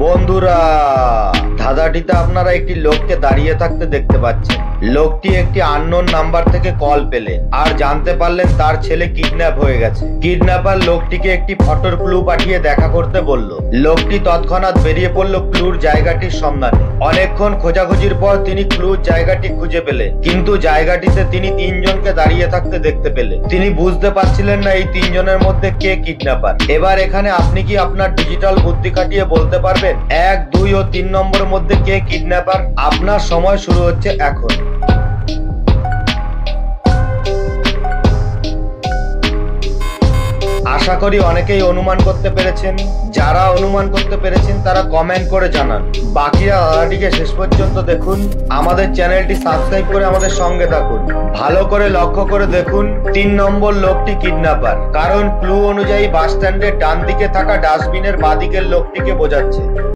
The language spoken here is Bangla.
বন্ধুরা, ধাঁধাটিতে আপনারা একটি লোককে দাঁড়িয়ে থাকতে দেখতে পাচ্ছেন। লোকটি একটি আননোন নাম্বার থেকে কল পেলেন আর জানতে পারলেন তার ছেলে কিডন্যাপ হয়ে গেছে। কিডন্যাপার লোকটিকে একটি ফটোর ক্লু পাঠিয়ে দেখা করতে বলল। লোকটি তৎক্ষণাৎ বেরিয়ে পড়ল ক্লুর জায়গাটির সন্ধানে। অনেকক্ষণ খোঁজাখুঁজির পর তিনি ক্লুর জায়গাটি খুঁজে পেলেন, কিন্তু জায়গাটিতে তিনি তিনজনকে দাঁড়িয়ে থাকতে দেখতে পেলেন। তিনি বুঝতে পারছিলেন না এই তিনজনের মধ্যে কে কিডন্যাপার। এবার এখানে আপনি কি আপনার ডিজিটাল বুদ্ধি খাটিয়ে বলতে পারবেন 1, 2 ও 3 নম্বরের মধ্যে কে কিডন্যাপার? আপনার সময় শুরু হচ্ছে এখন। আশা করি অনেকেই অনুমান করতে পেরেছেন। যারা অনুমান করতে পেরেছেন তারা কমেন্ট করে জানান। বাকিরা ধাঁধাটিকে শেষ পর্যন্ত দেখুন। আমাদের চ্যানেলটি সাবস্ক্রাইব করে আমাদের সঙ্গে থাকুন। ভালো করে লক্ষ্য করে দেখুন 3 নম্বর লোকটি কিডন্যাপার, কারণ ক্লু অনুযায়ী বাস স্ট্যান্ডের ডান দিকে থাকা ডাস্টবিনের বাঁ দিকের লোকটিকে বোঝাচ্ছে।